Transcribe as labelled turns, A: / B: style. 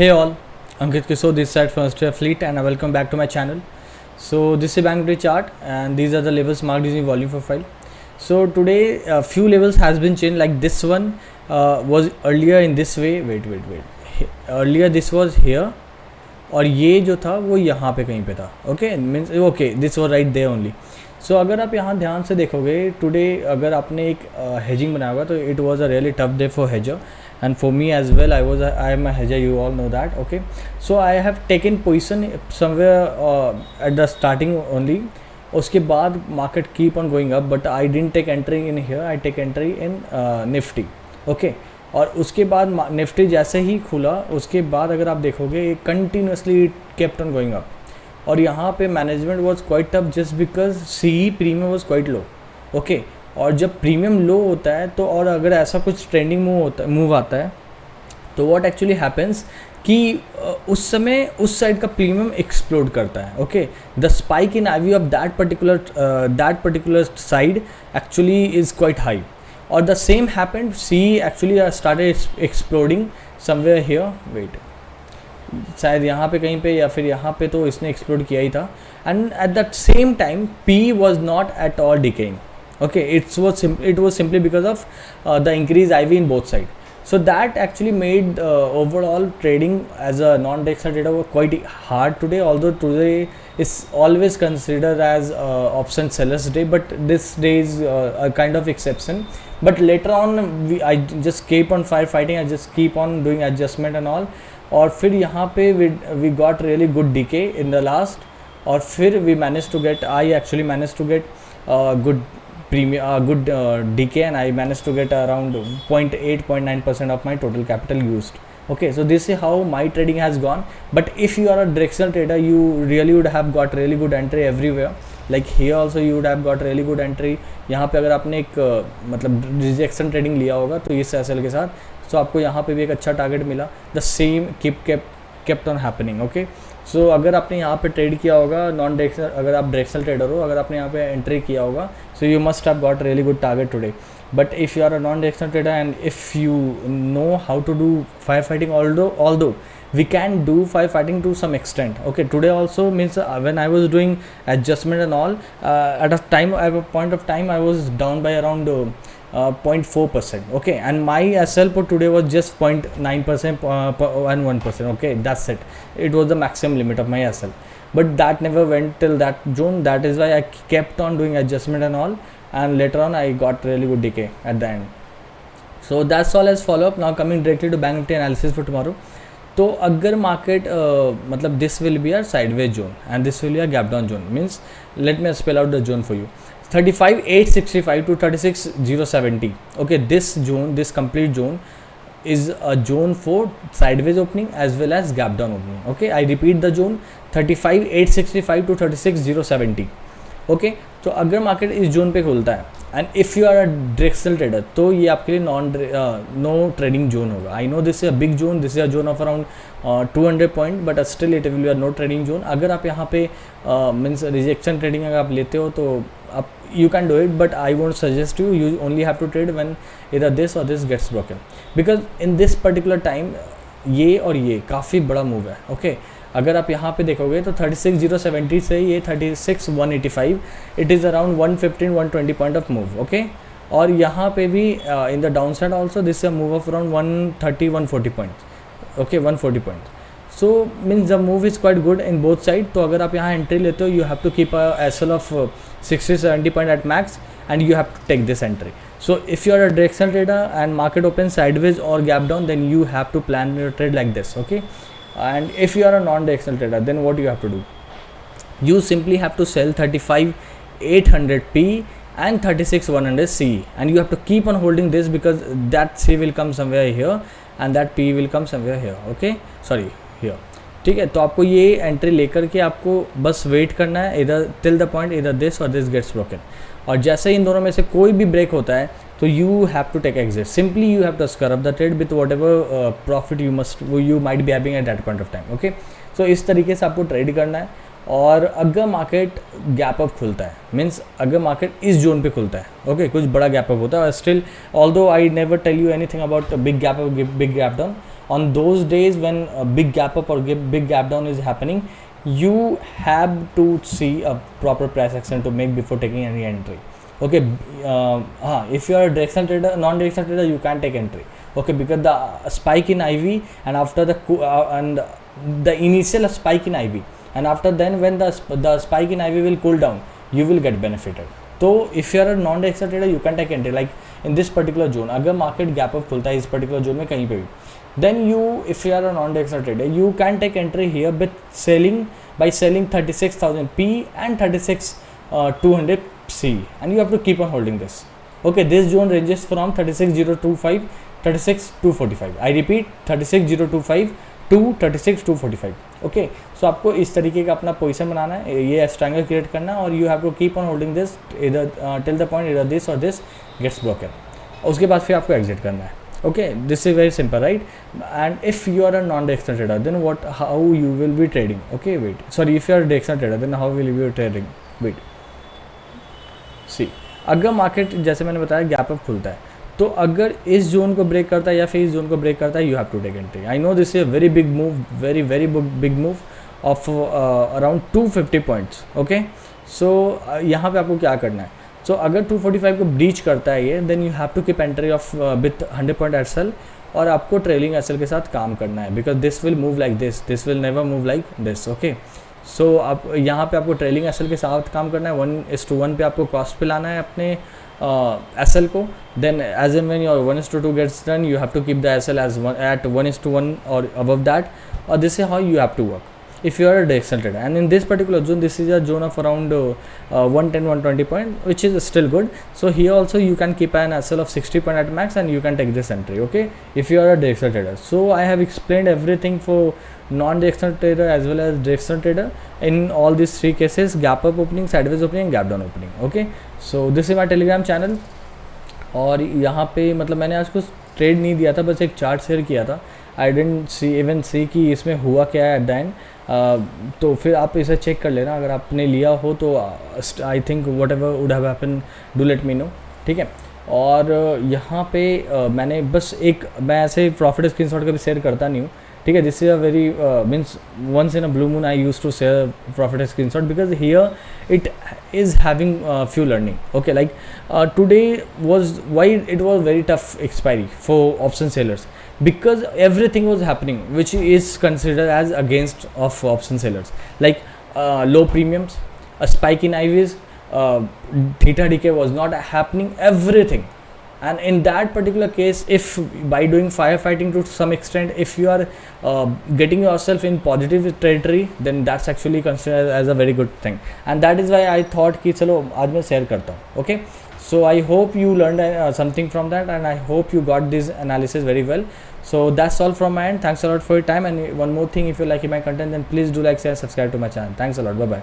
A: Hey all, Ankit Kishore this side from Australia Fleet and welcome back to my channel. So this is a bank day chart and these are the levels marked using volume profile. So today a few levels has been changed, like this one was earlier in this way. Wait. Earlier this was here और ये जो था वो यहाँ पे कहीं पे था. Okay means okay this was right there only. So अगर आप यहाँ ध्यान से देखोगे टुडे, अगर आपने एक हेजिंग बनाया होगा तो it was a really tough day for हेजर and for me as well. I am a hedger, you all know that. Okay, so I have taken position somewhere at the starting only. उसके बाद market keep on going up but I didn't take entry in here, I take entry in Nifty. Okay, और उसके बाद Nifty जैसे ही खुला उसके बाद अगर आप देखोगे continuously kept on going up और यहाँ पे management was quite tough just because C premium was quite low. Okay, और जब प्रीमियम लो होता है तो और अगर ऐसा कुछ ट्रेंडिंग मूव आता है तो व्हाट एक्चुअली हैपेंस कि उस समय उस साइड का प्रीमियम एक्सप्लोड करता है. Okay, the spike in IV of that particular side actually is quite high और the same happened see actually started exploding somewhere here. Wait, शायद यहाँ पे कहीं पे या फिर यहाँ पे तो इसने एक्सप्लोड किया ही था and at that same time P was not at all decaying. Okay, it was simply because of the increased IV in both sides. So that actually made overall trading as a non-Dexter trader quite hard today. Although today is always considered as option sellers day, but this day is a kind of exception. But later on, I just keep on firefighting. I just keep on doing adjustment and all. और फिर यहाँ पे we got really good decay in the last. और फिर we managed to get. I actually managed to get good good decay and I managed to get around 0.8-0.9% of my total capital used. Okay, so this is how my trading has gone. But if you are a directional trader, you really would have got really good entry everywhere. Like here also you would have got really good entry. यहाँ पे अगर आपने एक मतलब rejection trading लिया होगा तो इस एसएल के साथ तो आपको यहाँ पे भी एक अच्छा टारगेट मिला. The same kept on happening. Okay, so अगर आपने यहाँ पे ट्रेड किया होगा नॉन डायरेक्शनल, अगर आप डायरेक्शनल ट्रेडर हो, अगर आपने यहाँ पे एंट्री किया होगा so you must have got really good target today. But if you are a non directional trader and if you know how to do fire fighting, although we can do firefighting to some extent. Okay, today also means when I was doing adjustment and all, at a point of time I was down by around 0.4%. Okay, and my SL for today was just 0.9% and 1%. Okay, that's it. It was the maximum limit of my SL, but that never went till that zone. That is why I kept on doing adjustment and all, and later on I got really good decay at the end. So that's all as follow up. Now coming directly to bank nifty analysis for tomorrow. तो अगर market मतलब this will be our sideways zone and this will be our gap down zone. Means let me spell out the zone for you. 35,865 to 36,070. Okay, this complete zone is a zone for sideways opening as well as gap down opening. Okay, I repeat the zone 35,865 to 36,070. Okay, तो अगर market इस zone पे खुलता है and if you are a directional trader तो ये आपके लिए नो ट्रेडिंग जोन होगा. I know this is a big zone, this is a zone of around 200 point, but still it will be a no trading zone. अगर आप यहाँ पे means rejection trading अगर आप लेते हो तो आप you can do it, but I won't suggest you only have to trade when इधर दिस और this gets broken, because in this particular time ये और ये काफ़ी बड़ा मूव है. ओके, अगर आप यहाँ पे देखोगे तो 36,070 से ये 36,185, it is around 115-120 point of move. Okay, और यहाँ पे भी in the down side also this a move of around 130-140 point. Okay, 140 point. So means the move is quite good in both side. तो अगर आप यहाँ एंट्री लेते हो you have to keep a SL of 60-70 point at max and you have to take this entry. So if you are a directional trader and market opens sideways or gap down, then you have to plan your trade like this. Okay, and if you are a non-directional trader, then what you have to do, you simply have to sell 35,800 P and 36,100 C, and you have to keep on holding this because that C will come somewhere here and that P will come somewhere here. Okay, sorry, here. ठीक है, तो आपको ये entry लेकर के आपको बस wait करना है इधर टिल द पॉइंट इधर दिस और दिस गेट्स ब्रोकन. और जैसे इन दोनों में से कोई भी ब्रेक होता है तो you have to take exit. Simply you have to square up the trade with whatever profit you might be having at that point of time. Okay, so इस तरीके से आपको ट्रेड करना है. और अगर मार्केट गैप अप खुलता है, मीन्स अगर मार्केट इस जोन पे खुलता है, ओके, कुछ बड़ा गैप अप होता है, still although I never tell you anything about big gap up big gap down, on those days when a big gap up or big gap down is happening, you have to see a proper price action to make before taking any entry. Okay, if you are a directional trader, non-directional trader, you can take entry. Okay, because the spike in IV and after the initial spike in IV, and after then when the spike in IV will cool down, you will get benefited. So if you are a non-directional trader, you can take entry. Like in this particular zone, अगर market gap up खुलता है इस particular zone में कहीं पे भी, then if you are a non-directional trader, you can take entry here by selling 36,000 P and 36,200 C, and you have to keep on holding this. Okay, this zone ranges from 36,025 36,245. I repeat, 36,025 to 36,245. Okay, सो आपको इस तरीके का अपना position बनाना है, ये strangle create करना है, और you have to keep on holding this इधर टिल द पॉइंट इधर दिस और दिस गेट्स ब्रोकन. उसके बाद फिर आपको एग्जिट करना है. Okay, this is very simple, right? And if you are a non-directional trader, then how you will be trading? Okay, wait, sorry, if you are a directional trader, then how will you be trading? Wait, see, अगर market जैसे मैंने बताया gap up खुलता है, तो अगर इस zone को ब्रेक करता है या फिर इस जोन को ब्रेक करता है, you have to take entry. I know this is a very big move, very big move of around 250 points. Okay, so यहाँ पे आपको क्या करना है? सो अगर 245 को ब्रीच करता है ये, then you have to keep entry off with 100 point SL, और आपको ट्रेलिंग एसएल के साथ काम करना है, because this will move like this will never move like this. Okay, so आप यहाँ पे आपको ट्रेलिंग एसएल के साथ काम करना है. 1:1 पे आपको कॉस्ट पे लाना है अपने एसएल को. Then as and when your 1:2 gets done, you have to keep the SL as at 1:1 और above that, or this is how you have to work if you are a directional trader. And in this particular zone, this is a zone of around 110-120 point, which is still good. So here also you can keep an SL of 60 point at max, and you can take this entry. Okay, if you are a directional trader. So I have explained everything for non-directional trader as well as directional trader in all these three cases: gap up opening, sideways opening, and gap down opening. Okay, so this is my Telegram channel. और यहाँ पे मतलब मैंने आज कुछ trade नहीं दिया था, बस एक चार्ट शेयर किया था. आई डेंट सी कि इसमें हुआ क्या है एट द एंड. तो फिर आप इसे चेक कर लेना अगर आपने लिया हो तो. I think what ever would have happen, do let me know. ठीक है, और यहाँ पे मैंने बस मैं ऐसे प्रॉफिट स्क्रीनशॉट कभी शेयर करता नहीं हूँ. ठीक है, this is a very means once in a blue moon I use to share profit screenshot, because here it is having few learning. Okay, like today why it was very tough expiry for option sellers, because everything was happening which is considered as against of option sellers, like low premiums, a spike in IVs, theta decay was not happening, everything. And in that particular case, if by doing firefighting to some extent, if you are getting yourself in positive territory, then that's actually considered as a very good thing. And that is why I thought कि चलो आज मैं share करता हूँ. Okay, so I hope you learned something from that, and I hope you got this analysis very well. So that's all from my end. Thanks a lot for your time, and one more thing, if you like my content, then please do like, share, subscribe to my channel. Thanks a lot. Bye bye.